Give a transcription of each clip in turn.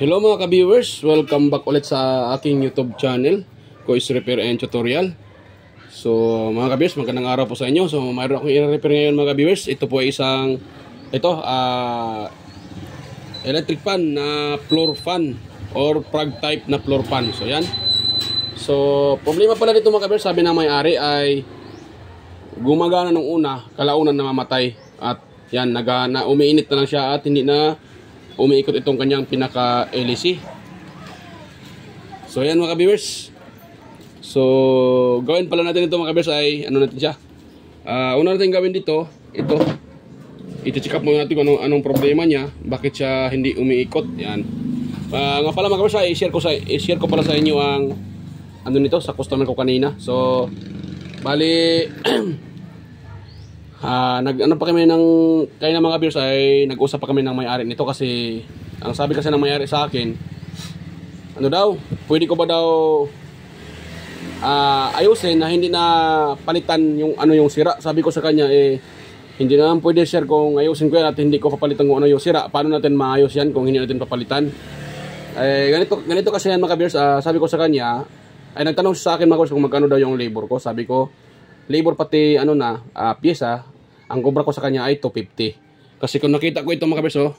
Hello mga ka-viewers, welcome back ulit sa aking YouTube channel, Kois Repair and Tutorial. So mga ka-viewers, magandang araw po sa inyo. So mayroon akong i-repair ngayon mga ka-viewers. Ito po ay isang electric fan na floor fan or plug type na floor fan. So yan. So problema pala dito mga ka-viewers, sabi ng may-ari ay gumagana nung una, kalaunan namamatay. At yan, umiinit na lang siya at hindi na umiikot itong kanyang pinaka-LEC. So yan mga ka-viewers. So gawin pala natin ito mga ka-viewers ay ano natin siya. Una natin gawin dito, ito-check up muna natin kung anong problema niya, bakit siya hindi umiikot. Yan. Nga pala mga ka-viewers, i-share ko pala sa inyo ang ano nito sa customer ko kanina. So bali ano pa kami kaya ng mga viewers ay nag-usap pa kami ng may-ari nito kasi ang sabi kasi ng may-ari sa akin, ano daw, pwede ko ba daw ayusin na hindi na palitan yung sira. Sabi ko sa kanya hindi naman pwede sir kung ayusin ko yan at hindi ko papalitan kung ano yung sira. Paano natin maayos yan kung hindi natin papalitan? Ganito kasi yan mga viewers, sabi ko sa kanya ay nagtanong sa akin mga viewers kung magkano daw yung labor ko. Sabi ko labor pati pyesa, ang cobra ko sa kanya ay 250. Kasi kung nakita ko ito mga kabers,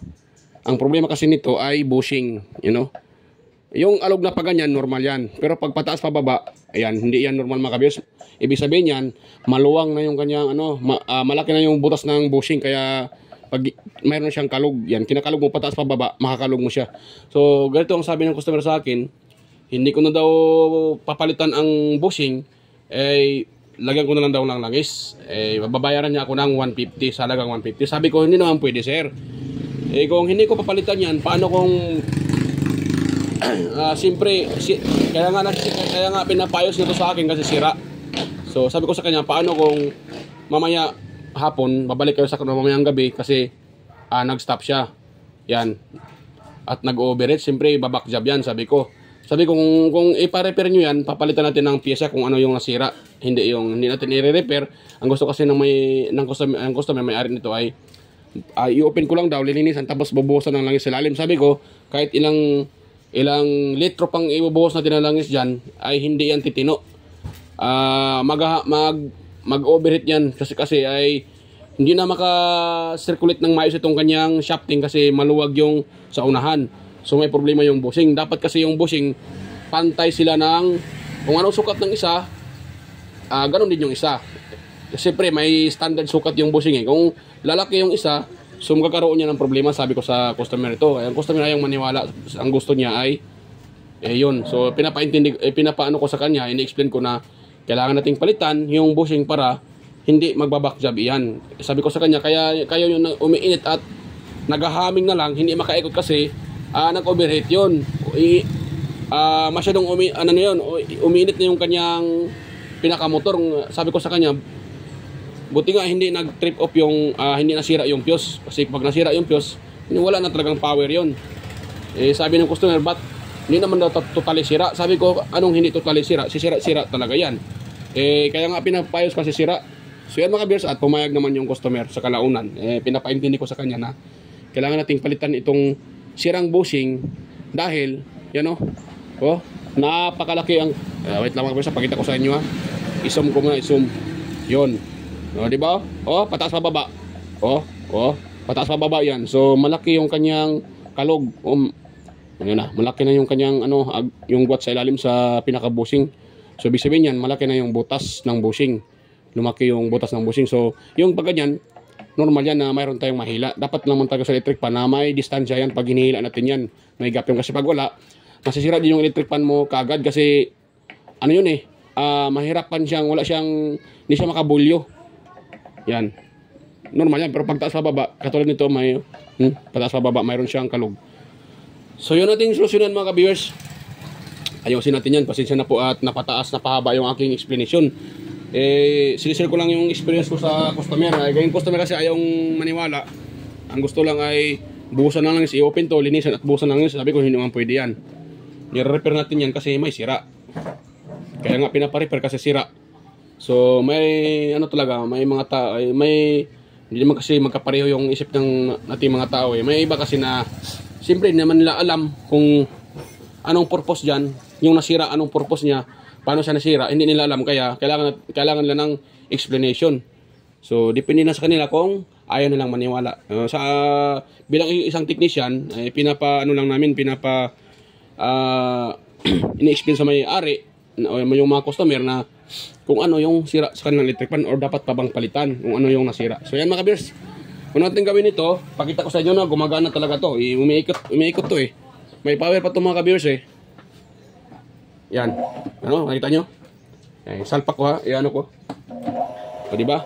ang problema kasi nito ay bushing, you know. Yung alog na pa ganyan, normal yan. Pero pag pataas pa baba, ayan, hindi yan normal mga kabers. Ibig sabihin yan, maluwang na yung kanyang malaki na yung butas ng bushing, kaya pag mayroon siyang kalog, yan, kinakalog mo pataas pa baba, makakalog mo siya. So ganito ang sabi ng customer sa akin, hindi ko na daw papalitan ang bushing, lagyan ko na lang daw ng langis. Babayaran niya ako ng 150, sa halagang 150. Sabi ko, hindi naman pwede sir. Kung hindi ko papalitan yan, paano kung siyempre, kaya nga pinapayos nito sa akin kasi sira. So sabi ko sa kanya, paano kung mamaya hapon, babalik kayo sa mamayang gabi kasi nag-stop siya. Yan. At nag-overheat, siyempre back job yan, sabi ko. Sabi ko kung ipa-repair nyo yan, papalitan natin ng pyesa kung ano yung nasira. Hindi natin i-repair. Ang gusto kasi ng customer may-ari nito ay i-open ko lang daw, lilinisan, tapos bubuhusan ng langis sa ilalim. Sabi ko, kahit ilang litro pang ibubuhos natin ng langis dyan, ay hindi yan titino. Mag-overheat yan kasi ay hindi na maka-circulate ng maayos itong kanyang shafting kasi maluwag yung sa unahan. So may problema yung bushing. Dapat kasi yung bushing pantay sila ng kung anong sukat ng isa, ganun din yung isa. Siyempre may standard sukat yung bushing Kung lalaki yung isa, so magkakaroon niya ng problema, sabi ko sa customer ito. Ang customer ayang maniwala, ang gusto niya ay yun. So pinapaano ko sa kanya, ini-explain ko na kailangan nating palitan yung bushing para hindi magbaback job iyan. Sabi ko sa kanya, kaya kayo yung umiinit at naghahaming na lang, hindi makaikot kasi nag-overheat yun. Masyadong umiinit na yung kanyang pinakamotor. Sabi ko sa kanya, buti nga hindi nag-trip off hindi nasira yung fuse. Kasi pag nasira yung fuse, wala na talagang power yun. Sabi ng customer, but hindi naman daw totally sira. Sabi ko, anong hindi totally sira? Sira talaga yan. Kaya nga pinapayos kasi sira. So yan mga viewers, at pumayag naman yung customer sa kalaunan. Pinapaintindi ko sa kanya na kailangan nating palitan itong sirang bushing dahil napakalaki ang wait lang mga viewers, pakita ko sa inyo i-zoom ko muna, i-zoom yun, di ba? Pataas pa baba, pataas pa baba yan. So malaki yung kanyang kalog, yun na, malaki na yung kanyang yung buhat sa ilalim sa pinaka bushing. So ibig sabihin yan, malaki na yung butas ng bushing, lumaki yung butas ng bushing. So yung pag ganyan, normal yan na mayroon tayong mahila. Dapat naman tayo sa electric fan na may distansya yan pag hinihila natin yan. May gap yun kasi pag wala, masisira din yung electric fan mo kaagad kasi mahirapan siyang, hindi siya makabulyo. Yan. Normal yan. Pero pag taas pa baba, katulad nito, pataas pa baba, mayroon siyang kalog. So yun natin solusyonan mga ka-viewers. Ayusin natin yan. Pasensya na po at napataas na pahaba yung aking explanation. Sinisir ko lang yung experience ko sa customer. Yung customer kasi ayong maniwala. Ang gusto lang ay buhusan ng langis, i-open to, linisan at buhusan ng langis. Sabi ko hindi naman pwede yan. Nire-repair natin yan kasi may sira. Kaya nga pinapa-repair kasi sira. So may talaga, may mga tao, hindi naman kasi magkapareho yung isip ng nating mga tao May iba kasi na siyempre hindi naman nila alam kung anong purpose dyan, yung nasira, anong purpose niya, paano siya nasira, hindi nila alam, kaya kailangan nila ng explanation. So depende na sa kanila kung ayaw nilang maniwala. Bilang isang technician, ano lang namin, ini-explain sa may-ari yung mga customer na kung ano yung sira sa kanilang electric pan or dapat pa bang palitan kung ano yung nasira. So yan mga ka-bears, kung natin gawin ito, pakita ko sa inyo na gumagana talaga to. Umiikot to eh. May power pa to mga ka-bears eh. Yan. Ano, nakita nyo? Salpak ko ha, ano ko. O diba?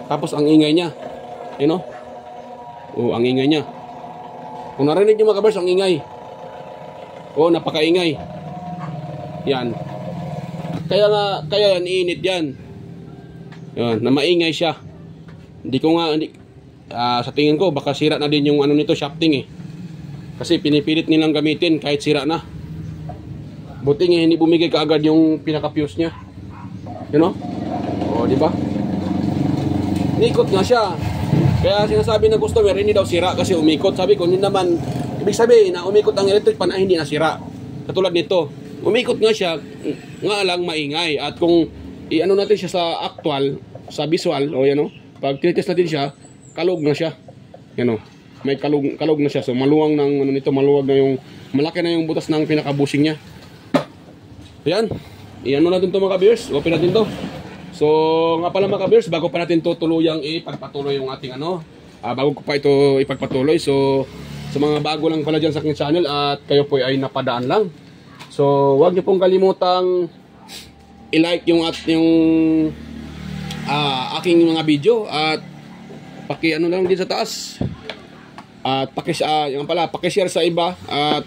Tapos ang ingay niya. You know? Ang ingay niya. Kung narinig nyo mga ka-bears, ang ingay. Napakaingay. Yan. Kaya yan, iinit yan. Yan, na maingay siya. Sa tingin ko, baka sira na din yung ano nito, shafting eh. Kasi pinipilit nilang gamitin kahit sira na. Buti nga hindi bumigay kaagad yung pinaka-fuse niya. You know? Di ba? Nikot nga siya. Kaya sinasabi ng customer, hindi daw sira kasi umikot. Sabi ko, hindi naman, ibig sabihin na umikot ang electric pan ay hindi nasira. Katulad nito, umikot nga siya, nga lang maingay. At kung i-ano natin siya sa actual, sa visual, pag tinitest natin siya, kalog na siya. May kalog na siya. So maluwag malaki na yung butas ng pinaka-bushing niya. Ayan, i-ano natin to mga ka-bears, open natin to. So nga pala mga ka-bears, bago pa natin to tuluyang ipagpatuloy yung ating bago ko pa ito ipagpatuloy. So sa mga bago lang pala dyan sa aking channel at kayo po ay napadaan lang, so huwag niyo pong kalimutang i-like yung aking mga video at paki-ano lang din sa taas at paki-share sa iba at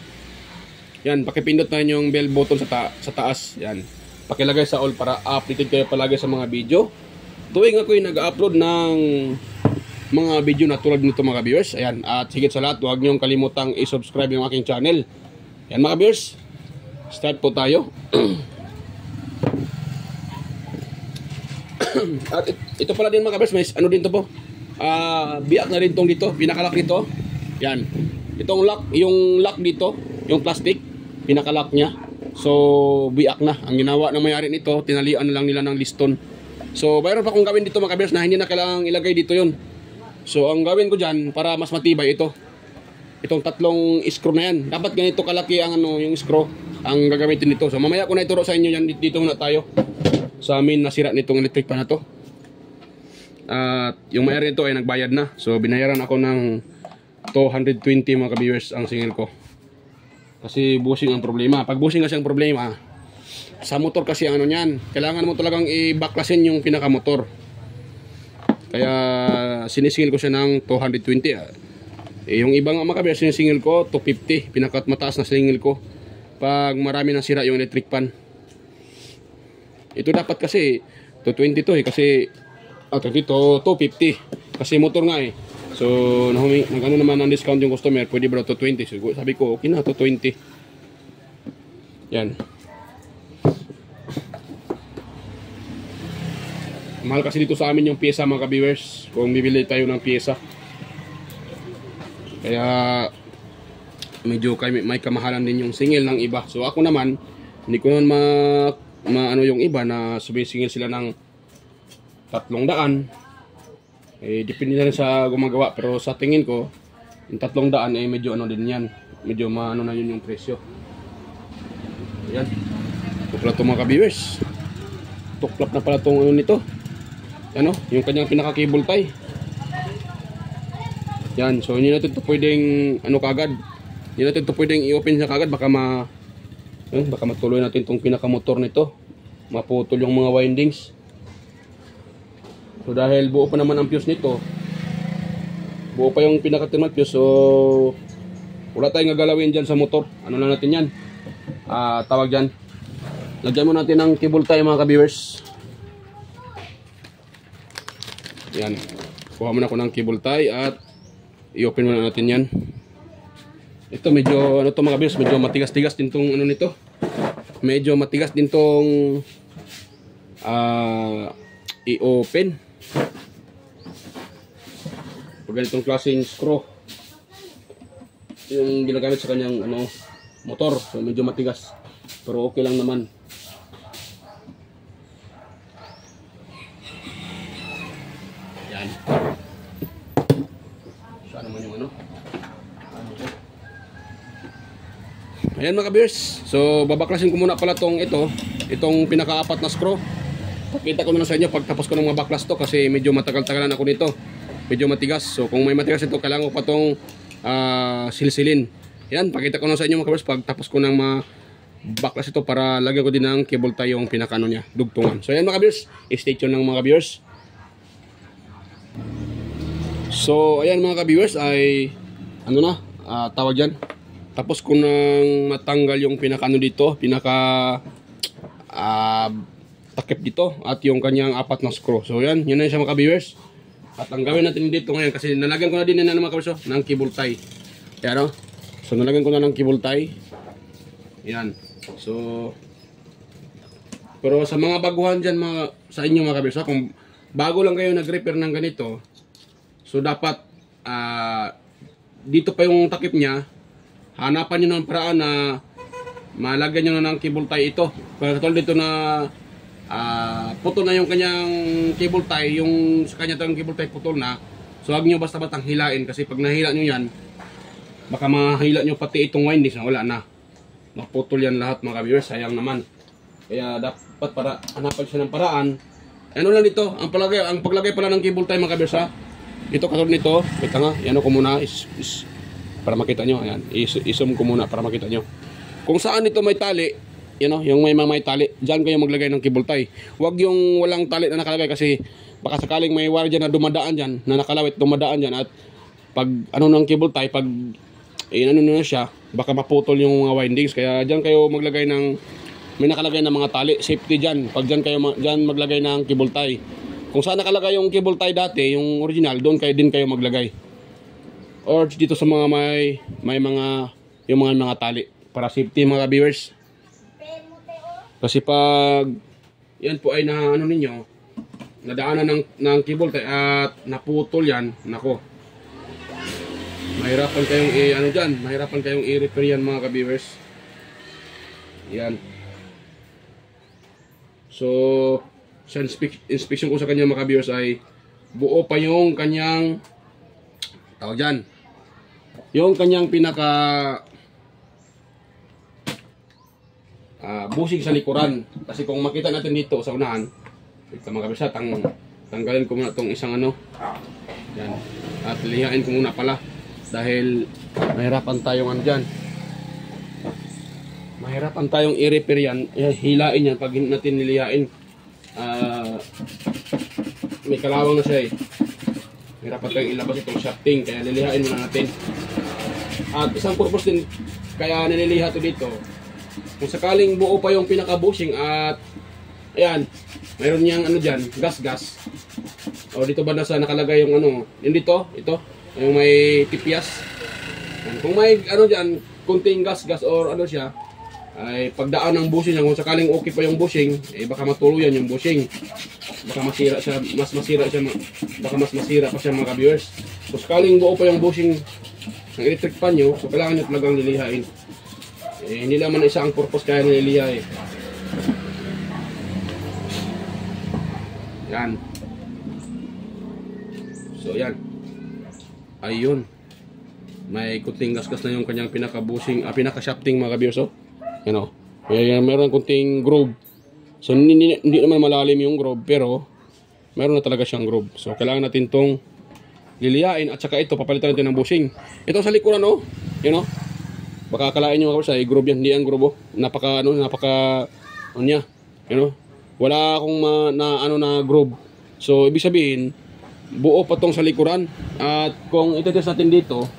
yan, pakipindot na yung bell button sa taas. Yan, pakilagay sa all para updated kayo palagi sa mga video tuwing ako yung nag-upload ng mga video na tulad nito mga viewers. Ayan, at higit sa lahat, huwag niyong kalimutang i-subscribe yung aking channel. Yan mga viewers, start po tayo. At ito pala din mga viewers, may ano din to po, biyak na rin tong dito, pinakalak dito. Yan, itong lock, yung lock dito, yung plastic, pinakalak niya. So biyak na. Ang ginawa ng may-ari nito, tinalian na lang nila ng liston. So mayroon pa kung gawin dito mga viewers na hindi na kailangang ilagay dito yun. So ang gawin ko dyan para mas matibay itong tatlong screw na yan. Dapat ganito kalaki ang yung screw ang gagamitin nito. So mamaya ko na ituro sa inyo yan. Dito muna tayo sa amin nasira nitong electric pan na to. At yung may-ari nito ay nagbayad na. So binayaran ako ng 220 mga ka-viewers ang singil ko. Kasi bushing ang problema. Pag bushing kasi ang problema, sa motor kasi ang niyan, kailangan mo talagang i-backlasin yung pinaka-motor. Kaya sinisingil ko siya ng 220. Yung ibang mga ka-viewers, sinisingil ko 250. Pinakat mataas na singil ko pag marami nang sira yung electric pan. Ito dapat kasi 220 to kasi 250 kasi motor nga eh. So nagano naman ang discount yung customer, pwede ba 220? So sabi ko okay na 220. Yan. Mahal kasi dito sa amin yung pyesa mga ka-viewers kung bibili tayo ng pyesa. Kaya medyo may kamahalan din yung singil ng iba. So ako naman, hindi ko naman ano yung iba na sumisingil sila ng 300. Depende na rin sa gumagawa. Pero sa tingin ko, yung 300 medyo ano din yan. Medyo maano na yun yung presyo. Ayan. Tuklap ito mga ka-viewers. Tuklap na pala itong ano nito. Ano, yung kanyang pinaka-cable tie. Yan, so hindi natin ito pwedeng ano kagad. Hindi natin ito pwedeng i-open siya kagad. Baka matuloy natin itong pinaka-motor nito. Maputol yung mga windings. So dahil buo pa naman ang fuse nito, buo pa yung pinaka-thermal fuse, so wala tayong gagalawin dyan sa motor. Ano lang natin yan, tawag dyan, lagyan mo natin ng cable tie mga ka-viewers. Yan, kuha muna ako ng cable tie at i-open muna natin yan. Ito medyo ano to mga ka-viewers, medyo matigas-tigas din tong ano nito. Medyo matigas din tong i-open. Pag ganitong klaseng screw, yung ginagamit sa kanyang ano, motor. So medyo matigas. Pero okay lang naman. Yan. Saan naman yung ano? Ayan mga ka-beers. So babaklasin ko muna pala itong pinaka-apat na screw. Pakita ko na lang sa inyo pagtapos ko ng mabaklas to kasi medyo matagal-tagalan ako nito. Medyo matigas. So kung may matigas ito, kailangan ko pa tong silsilin. Yan, pakita ko na sa inyo mga ka-beers pagtapos ko ng baklas ito para lagyan ko din ng cable tie yung pinaka-ano niya, dugtungan. So ayan mga ka-beers, stay tuned lang mga ka-beers. So ayan mga ka-viewers ay ano na, tawag dyan. Tapos ko nang matanggal yung pinaka-ano dito, takip dito at yung kanyang apat na screw. So yan, yun na siya mga ka-viewers. At ang gawin natin dito ngayon, kasi nalagyan ko na din na mga ka-viewers ng cable tie. Yan o. So nalagyan ko na ng cable tie. Yan. So pero sa mga baguhan dyan sa inyo mga ka-viewers, kung bago lang kayo nag-repair ng ganito, so dapat dito pa yung takip niya, hanapan nyo ng paraan na malagyan nyo na ng cable tie ito. Katulad dito na putol na yung kanyang cable tie, yung sa kanya tayong cable tie putol na. So huwag nyo basta-batang hilain kasi pag nahila nyo yan, baka mahila nyo pati itong windings na wala na. Maputol yan lahat mga ka-viewers, sayang naman. Kaya dapat para hanapan siya ng paraan. Ano lang dito, ang paglagay pala ng cable tie mga ka-viewers, ito katulad nito, wait nga, yan ko muna para makita nyo, ayan, i-zoom ko muna para makita nyo. Kung saan ito may tali, yung may tali, dyan kayo maglagay ng cable tie. Huwag yung walang tali na nakalagay kasi baka sakaling may wire dyan na dumadaan dyan, na nakalawit dumadaan dyan at pag ano ng cable tie, pag ano na siya, baka maputol yung mga windings. Kaya dyan kayo maglagay ng, may nakalagay ng mga tali, safety dyan. Pag dyan kayo maglagay ng cable tie. Kung saan nakalagay yung cable tie dati, yung original, doon din kayo maglagay. Or dito sa mga may mga tali para safety mga viewers. Kasi pag yan po ay ano ninyo, nadaanan ng cable tie at naputol yan, nako. Mahirapan kayong i-repair yan mga ka-viewers. Yan. So sa inspection ko sa kanya mga ka-viewers ay buo pa yung kanyang tawag dyan, yung kanyang pinaka busing sa likuran. Kasi kung makita natin dito sa unahan, ito mga ka-viewers, tanggalin ko muna itong isang ano yan, at lihain ko muna pala dahil mahirapan tayong ano dyan, mahirapan tayong i-repair yan, hilain yan pag natin nilihain. May kalawang na siya Hirapan tayong ilabas itong shafting, kaya nilihain muna natin. At isang purpose din kaya nililiha ito dito, kung sakaling buo pa yung pinaka-bushing at ayan, mayroon niyang ano dyan, gas o dito ba nasa nakalagay yung ano, yun dito, ito yung may tipyas. Kung may ano dyan, kunting gas or ano siya, ay pagdaan ng bushing niya, kung sakaling okay pa yung bushing, baka matuluyan yung bushing, baka masira siya, baka mas masira pa siya mga ka-viewers. So sakaling buo pa yung bushing ng electric pan nyo, so kailangan nyo talagang lilihain. Hindi naman isa ang purpose kaya nililiha yan. So yan, ayun, may kunting gasgas na yung kanyang pinaka-bushing, pinaka-shafting mga ka-viewers. Meron kunting groove. So hindi naman malalim yung groove, pero meron na talaga siyang groove. So kailangan natin tong lilihain at saka ito papalitan natin ng bushing. Ito sa likuran baka akalain nyo ako sa groove yan, hindi ang groove napaka niya, wala akong na groove. So ibig sabihin buo pa tong sa likuran. At kung ito-test natin dito,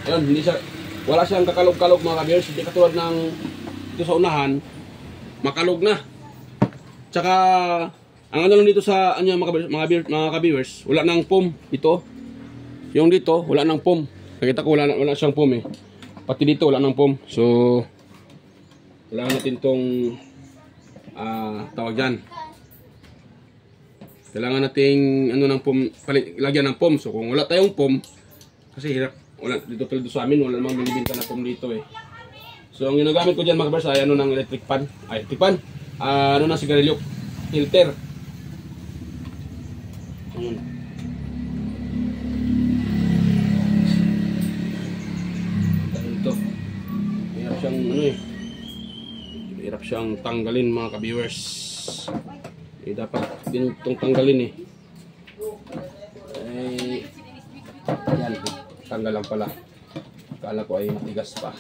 hindi siya, wala siyang kakalog-kalog mga ka-viewers. Hindi katulad ng dito sa unahan, makalog na. Tsaka ang ano lang dito sa mga ka-viewers, wala nang foam dito. Yung dito wala nang foam. Nakita ko wala siyang foam Pati dito wala nang foam. So kailangan natin tong tawag dyan, kailangan nating ng foam, lagyan ng foam. So kung wala tayong foam, Kasi hirap. Wala, dito tulad sa amin, wala namang binibinta na pom dito eh. So, ang ginagamit ko dyan mga kabers ay ano ng electric pan. Ay, electric pan. Ano na sigarilyo. Filter. Ayun. Dahil ito. Hirap siyang ano eh. Hirap siyang tanggalin mga ka-viewers. Eh, dapat din itong tanggalin eh. Eh, yan. Tanggal lang pala. Akala ko ay matigas pa.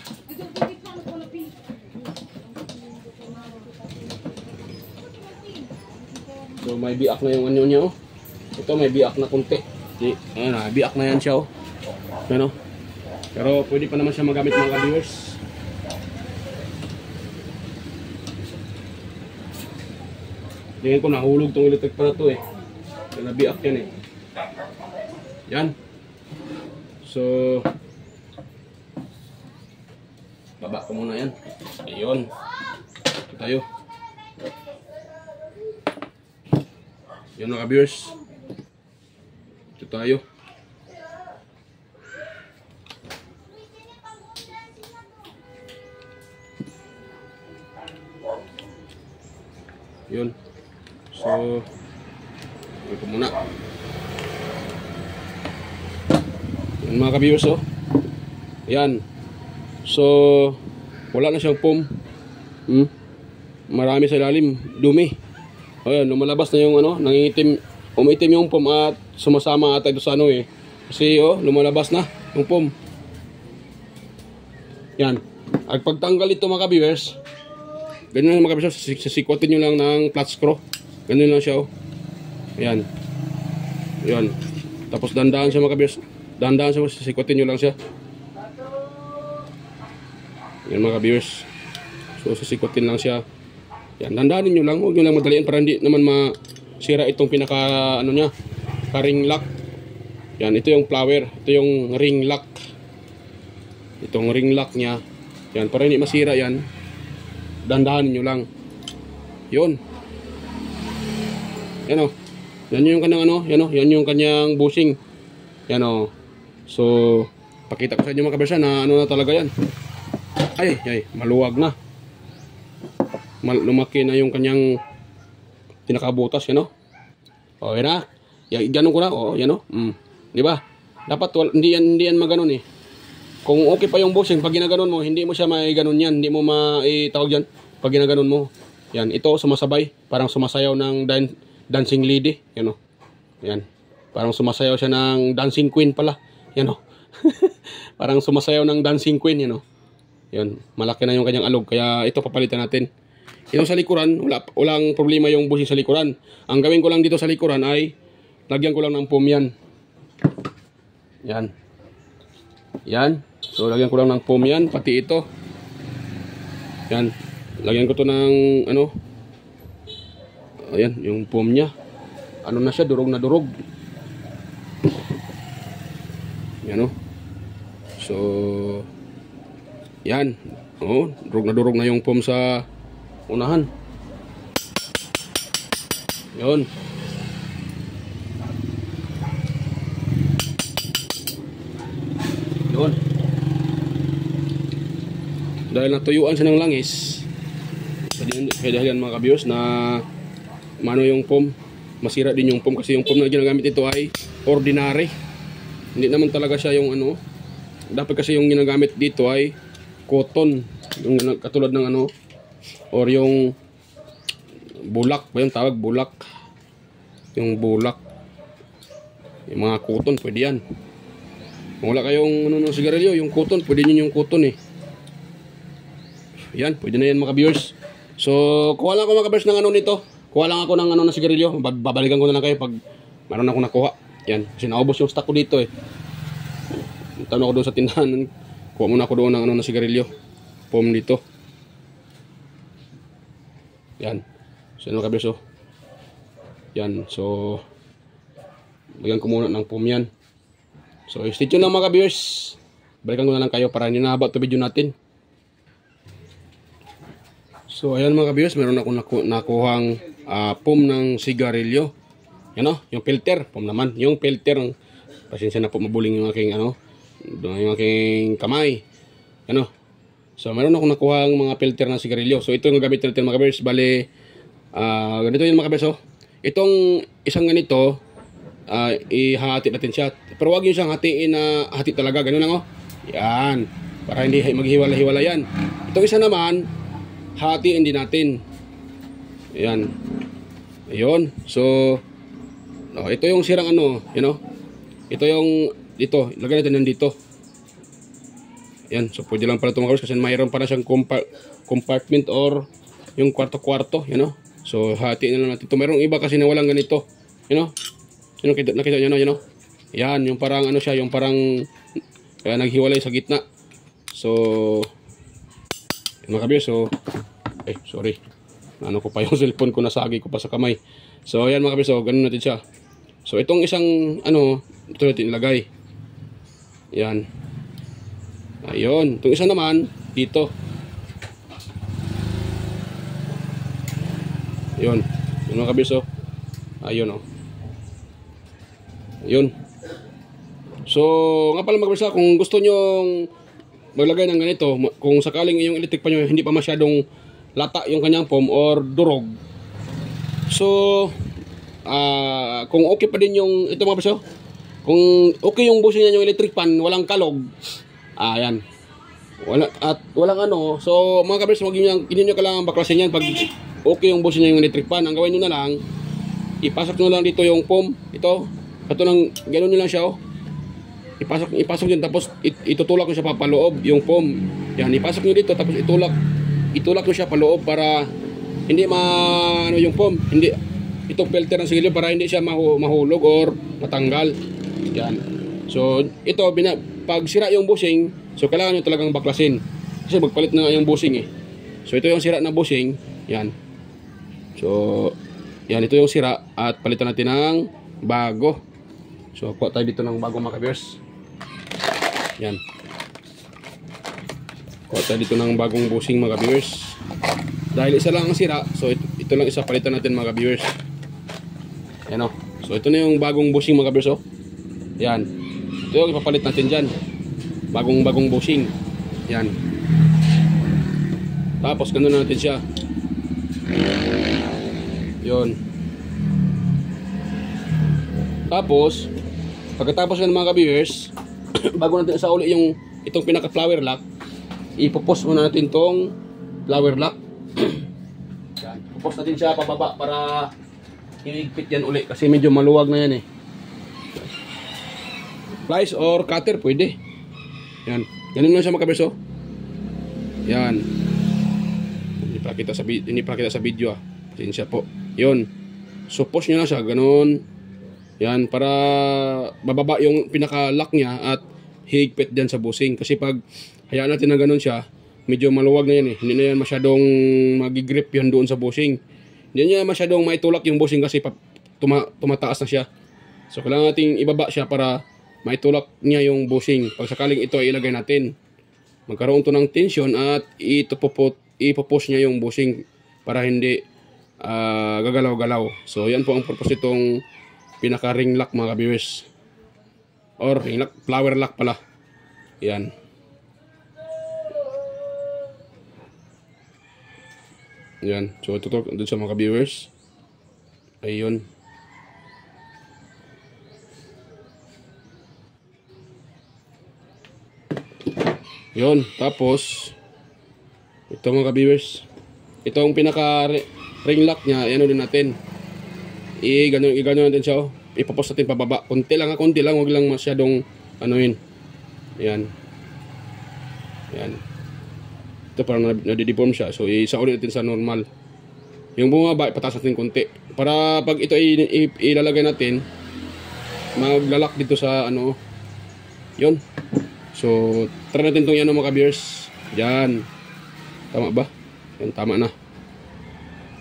So may biak na yung ano niya oh. Ito may biak na konti. Ayan na, biak na yan siya oh. Ano? Pero pwede pa naman siya magamit mga ka-viewers. Tingin ko nahulog tong electric pa na to eh. Kaya nabiak yan eh. Yan. So baba ko muna yan. Ayun. Ito tayo. Yan mga viewers. Ito tayo. Yun. So ito muna. Yan mga ka-viewers oh. Yan. So wala na siyang foam. Marami sa ilalim, dumi. Ayan, lumalabas na yung ano, nangingitim, umitim yung foam at sumasama ata ito sa ano eh. Kasi oh, lumalabas na yung foam. Yan. At pagtanggal ito mga ka-viewers, ganyan lang mga ka-viewers, sisikwatin nyo lang ng flat screw. Ganyan lang siya oh. Ayan. Ayan. Tapos dandahan siya mga ka-viewers. Dandahan siya, sisikwatin nyo lang siya. Yan mga ka-viewers. So sisikwatin lang siya. Yan, dandahanin nyo lang, huwag nyo lang madalian para hindi naman masira itong pinaka ano niya, ring lock. Yan, ito yung flower, ito yung ring lock. Itong ring lock niya. Yan, para hindi masira yan. Dandahanin nyo lang. Yun. Yan o. Yan yung kanyang ano, yan o, yan yung kanyang bushing. Yan o. So, pakita ko sa inyo mga kabersa na ano na talaga yan. Ay, maluwag na. Lumaki na yung kanyang pinakabutas, yan o. O, yan na. Ganun ko na, o, yan o. Di ba? Dapat hindi yan maganon eh. Kung okay pa yung bushing, pag ginaganon mo, hindi mo siya maiganon yan. Hindi mo maitawag dyan. Pag ginaganon mo. Yan, ito sumasabay. Parang sumasayaw ng dancing lady. Yan o. Yan. Parang sumasayaw siya ng dancing queen pala. Yan o. Parang sumasayaw ng dancing queen, yan o. Yan, malaki na yung kanyang alog. Kaya ito papalitan natin. Yung sa likuran, walang problema yung bushing sa likuran. Ang gawin ko lang dito sa likuran ay lagyan ko lang ng foam yan. Yan. Yan. So lagyan ko lang ng foam yan, pati ito. Yan. Lagyan ko to ng ano. Ayan, yung foam niya. Ano na siya, durog na durog. Yan o. So yan. Oh, durog na yung foam sa unahan. Yun. Yun. Dahil natuyuan siya ng langis, kaya yan mga ka-viewers na mano yung foam, masira din yung foam kasi yung foam na ginagamit ito ay ordinary. Hindi naman talaga siya yung ano. Dapat kasi yung ginagamit dito ay cotton, yung katulad ng ano, or yung bulak ba yung tawag, bulak, yung bulak, yung mga cotton, pwede yan. Kung wala kayong ano ng sigarilyo, yung cotton, pwede nyo yung cotton eh. Yan, pwede na yan mga viewers. So kuha lang ako mga viewers ng ano nito, kuha lang ako ng ano ng sigarilyo, babalikan ko na lang kayo pag meron ako nakuha. Yan, kasi naubos yung stock ko dito eh. Tanong ako doon sa tindahan, kuha muna ako doon ng ano ng sigarilyo, foam dito. Yan. So, ano ka beso? Yan. So, bigyan ko muna ng foam yan. So, stay tuned lang mga ka-viewers. Balikan ko na lang kayo para hindi nahaba ito video natin. So, ayan mga ka-viewers. Meron ako nakuhang foam ng sigarilyo. Yan o. Yung filter. Foam naman. Yung filter. Pasensya na po mabuling yung aking ano. Doon yung aking kamay. Ano? So, meron akong nakuha ang mga filter ng sigarilyo. So, ito yung gamit natin mga kabers. Bale, ganito yun mga kabers. Oh. Itong isang ganito, ihati natin siya. Pero huwag yun siyang hatiin na hati talaga. Ganun lang oh. Yan. Para hindi maghiwala-hiwala yan. Itong isa naman, hatiin din natin. Yan. Ayun. So, ito yung sirang ano. You know? Ito yung, dito. Lagay natin nandito. Yan, so pwede lang pala ito mga kabers kasi mayroon para siyang compartment or yung kwarto-kwarto, you know. So hatiin na lang natin ito. Mayroong iba kasi na walang ganito, you know. Nakita nyo, you know. Yan, yung parang ano siya, yung parang naghiwalay sa gitna. So, mga kabers, so, sorry. Ano ko pa yung cellphone ko, nasagi ko pa sa kamay. So, yan mga kabers, so, ganun natin siya. So, itong isang, ito natin ilagay. Yan. Ayun. Itong isa naman, dito. Ayun. Yun mga kabers, oh. Ayun, oh. Ayun. So, nga pala mga kabers, kung gusto nyong maglagay ng ganito, kung sakaling yung electric pan nyo hindi pa masyadong lata yung kanyang foam or durog. So, kung okay pa din yung, ito mga kabers, oh. Kung okay yung bushing niya yung electric pan, walang kalog. Ayan. Walang ano. So, mga kabers, hindi nyo kailangan baklasin yan pag okay yung bushing niya yung electric pan. Ang gawin nyo na lang, ipasok nyo lang dito yung foam. Ito nang, gano'n nyo lang siya, oh. Ipasok nyo, tapos itutulak nyo siya papaloob, yung foam. Yan, ipasok nyo dito, tapos itulak nyo siya paloob para hindi yung foam, hindi, itong filter ng sigarilyo para hindi siya mahulog or matanggal. Yan. So, ito, pag sira yung bushing, so kailangan nyo talagang baklasin. Kasi magpalit na nga yung bushing eh. So, ito yung sira na bushing. Yan. So, yan, ito yung sira. At palitan natin ng bago. So, kuha tayo dito ng bago mga kabers. Yan. Kuha tayo dito ng bagong bushing mga kabers. Dahil isa lang ang sira, so ito lang isa palitan natin mga kabers. Yan o. So, ito na yung bagong bushing mga kabers o. Yan. Ito yung ipapalit natin dyan. Bagong bushing. Yan. Tapos ganun natin siya. Yun. Tapos pagkatapos yan mga ka-viewers, bago natin sa uli itong pinaka flower lock, ipopos muna natin tong flower lock. Yan. Popos natin siya pababa para iligpit yan uli kasi medyo maluwag na yan eh. Pliers or cutter pwede. Yan. Ganun lang siya mga kabers, oh. Yan. Hindi pa kita sa video ah. Pasensya po. Yun. So push nyo lang siya. Ganun. Yan. Para bababa yung pinaka-lock niya at higpit dyan sa bushing. Kasi pag hayaan natin na ganun siya, medyo maluwag na yan eh. Hindi na yan masyadong magigrip yan doon sa bushing. Hindi niya masyadong maitulak yung bushing kasi tumataas na siya. So kailangan natin ibaba siya para maitulak niya yung bushing. Pag sakaling ito ay ilagay natin, magkaroon to ng tension at ipopush niya yung bushing para hindi gagalaw-galaw. So yan po ang purpose itong pinaka ring lock mga viewers. Or ring lock, flower lock pala. Yan. Yan. So ito doon sa mga viewers. Ayun. Yun, tapos ito mga ka-viewers, itong pinaka ring lock nya, ano din natin, i-gano natin siya, oh. Ipapos natin pababa, konti lang, huwag lang masyadong anuin. Yan. Yan. Ito parang nadideform siya, so isa-ulit natin sa normal. Yung bumaba, ipataas natin konti para pag ito ilalagay natin, maglalak dito sa ano. Yun. So, try natin itong yan mga ka-viewers. Yan. Tama ba? Yan, tama na.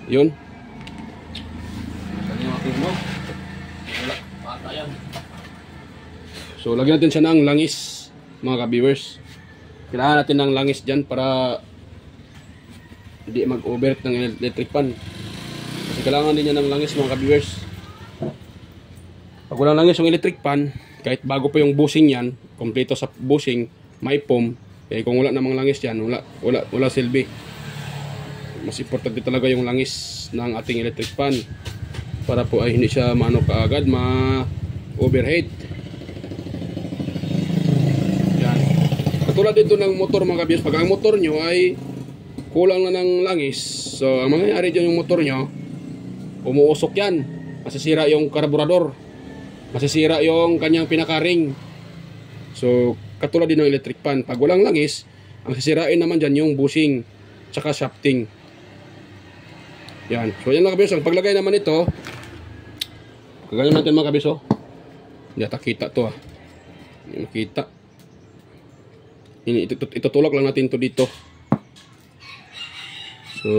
Yun. So, lagyan natin siya ng langis, mga ka-viewers. Kailangan natin ng langis dyan para hindi mag-overheat ng electric pan. Kasi kailangan din niya ng langis, mga ka-viewers. Pag walang langis yung electric pan, kahit bago pa yung bushing yan, kompleto sa bushing, may foam, kaya kung wala namang langis yan, wala silbi. Mas importante talaga yung langis ng ating electric fan para po ay hindi siya maano kaagad, ma-overheat. Yan. Katulad dito ng motor mga kabiyos, pag ang motor nyo ay kulang na ng langis, so ang mangyayari dyan yung motor nyo, umuusok yan, masisira yung karburador, masisira yung kanyang pinaka-ring. So katulad din ng electric fan, pag walang langis, ang sisirain naman dyan yung bushing tsaka shafting. Yan. So yan mga kabis, ang paglagay naman ito, kagaya natin mga kabis, oh. Hindi ata kita to, ah. Hindi makita. Itutulak lang natin to dito. So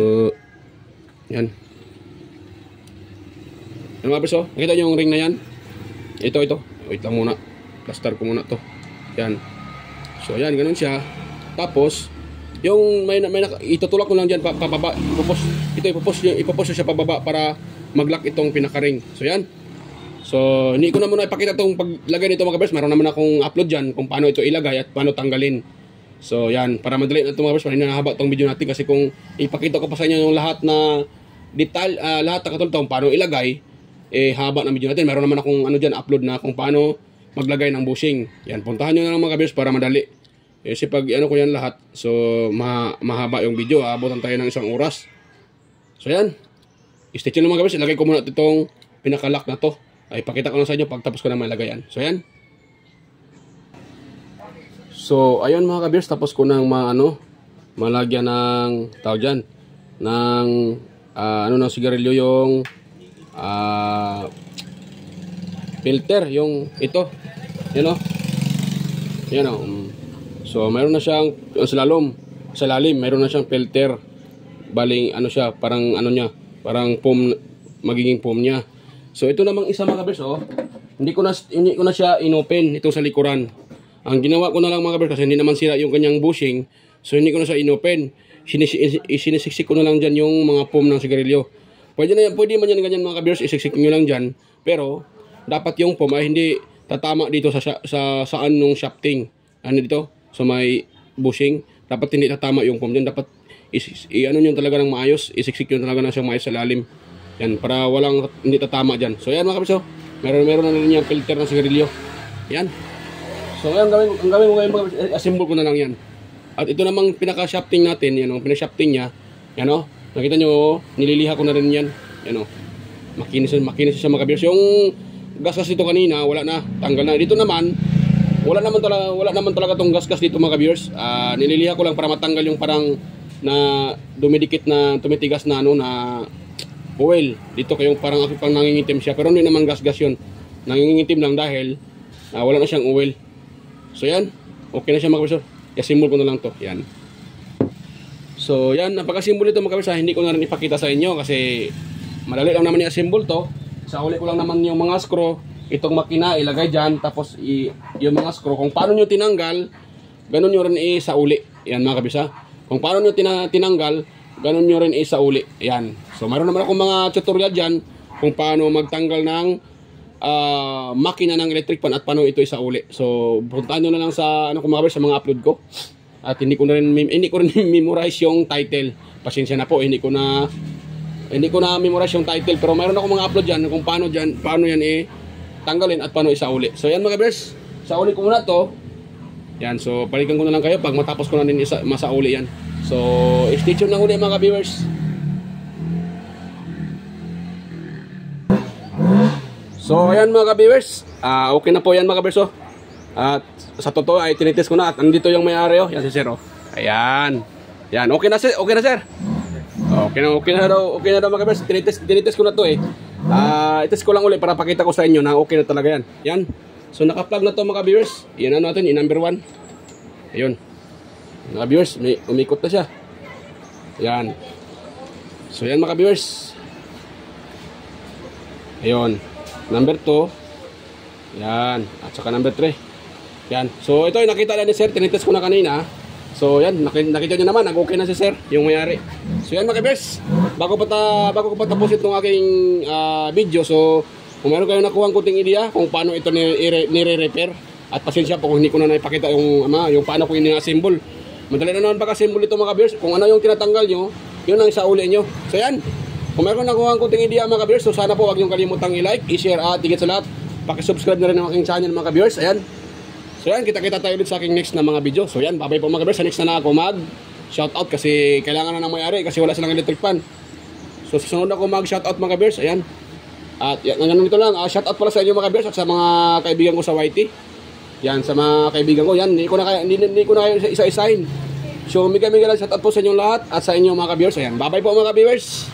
yan. Yan mga kabis, oh. Nakita nyo yung ring na yan? Ito. Wait lang muna. Plaster ko muna to. Yan. So yan, ganun siya. Tapos yung may itutulak ko lang diyan pababa, ipopos siya pababa para mag-lock itong pinaka-ring. So yan. So hindi ko na muna ipakita tong paglagay nito mga kabers. Meron naman akong upload diyan kung paano ito ilagay at paano tanggalin. So yan, para madali na ito mga kabers, para hindi na haba tong video natin, kasi kung ipakita ko pa sa inyo yung lahat na detail, lahat na katulad kung paano ilagay, haba ng video natin. Meron naman akong upload na kung paano maglagay ng bushing. Yan, puntahan nyo na lang mga kabers para madali. Kasi pag ko yan lahat, so mahaba yung video, abutan tayo ng 1 oras. So yan, stay tuned mga kabers, ilagay ko muna itong pinaka-lock na to. Ay pakita ko lang sa inyo pagtapos ko na malagay yan. So yan. So ayun mga kabers, tapos ko nang malagyan ng tawag dyan, ng ng sigarilyo yung filter, yung ito. Yan o. Yan o. So mayroon na siyang sa lalim, mayroon na siyang filter. Baling siya, parang parang foam, magiging foam niya. So ito namang isa mga kabers, oh. Hindi ko na siya inopen ito sa likuran. Ang ginawa ko na lang mga kabers, kasi hindi naman sira yung kanyang bushing, so hindi ko na siya inopen. Sinisiksik ko na lang diyan yung mga foam ng sigarilyo. Pwede man yan ganyan mga kabers, isiksik niyo lang diyan. Pero dapat yung foam ay hindi tatama dito sa saan nung shafting. Dito? So may bushing, dapat hindi tatama yung foam dyan. Dapat nyo talaga ng maayos, isiksik nyo talaga na siyang maayos sa lalim. Yan, para hindi tatama dyan. So yan mga kabis, meron na rin yung filter ng sigarilyo. Yan. So ang gawin mo ngayon mga kabis, assemble ko na lang yan. At ito namang pinaka-shafting natin, yan o, pinaka-shafting niya. Yan o, nakita nyo, nililiha ko na rin yan. Yan o, makinis siya mga kabis. Yung gasgas ito kanina, wala na, tanggal na. Dito naman, wala naman talaga tong gasgas dito mga viewers. Nililiha ko lang para matanggal yung parang na dumidikit na tumitigas na na oil dito, kayong parang pang nangingitim siya, pero hindi naman gasgas yun, nangingitim lang dahil wala na siyang oil. So yan, okay na siya mga viewers. I-assemble ko na lang to. Yan. So yan, napaka-assemble ito mga viewers. Hindi ko na rin ipakita sa inyo kasi madali lang naman i-assemble to. Sa uli ko lang naman yung mga screw, itong makina ilagay dyan, tapos yung mga screw, kung paano nyo tinanggal, ganun nyo rin sa uli. Yan mga kabisa. Kung paano nyo tinanggal, ganun nyo rin sa uli. Yan. So mayroon naman akong mga tutorial dyan kung paano magtanggal ng makina ng electric fan at paano ito sa uli. So puntahan nyo na lang sa mga kabisa, sa mga upload ko. At hindi ko rin memorize yung title. Pasensya na po, hindi ko na memorize yung title, pero mayroon akong mga upload dyan kung paano yan tanggalin at paano isauli. So yan mga kabers, sauli ko muna to. Yan, so balikan ko na lang kayo pag matapos ko na din masauli yan. So stay tuned lang ulit mga kabers. So ayan mga kabers, okay na po yan mga kabers. At sa totoo ay tinitest ko na at andito yung may-ari, yan si Sir. Ayan. Yan, okay na sir. Okay na daw mga kabers. Tinitest ko na to itest ko lang ulit para pakita ko sa inyo na okay na talaga yan. Yan. So naka-plug na to mga viewers. Yan na natin, number 1. Ayun. Mga viewers, may umikot na siya. Yan. So yan mga viewers. Ayun. Number 2. Yan. At saka number 3. Yan. So ito yung nakita na ni Sir. Tinitest ko na kanina. So yan, nakita nyo naman, nag-okay na si Sir, yung may-ari. So yan mga kabers, bago ko pa tapos itong aking video, so Kung meron kayo nakuha kunting idea kung paano ito nire-repair, at pasensya po kung hindi ko na naipakita yung paano ko ini-assemble. Madali na naman pag-assemble ito mga viewers. Kung ano yung tinatanggal nyo, yun ang isauli nyo. So yan, kung meron nakuha kunting idea mga viewers, so sana po wag nyo kalimutang i-like, i-share at higit sa lahat, pakisubscribe na rin ang aking channel mga viewers. Ayan. So yan, kita-kita tayo ulit sa aking next na mga video. So yan, bye-bye po mga viewers. Sa next na ako mag-shoutout kasi kailangan na ng may-ari kasi wala silang electric fan. So susunod ako mag-shoutout mga viewers. Ayan. At yan, ganun ito lang. Shoutout pala sa inyo mga viewers at sa mga kaibigan ko sa YT. Yan, sa mga kaibigan ko. Yan, hindi ko na kayo isa-isahin. So mega lang shoutout po sa inyong lahat at sa inyong mga viewers. Ayan, bye-bye po mga viewers.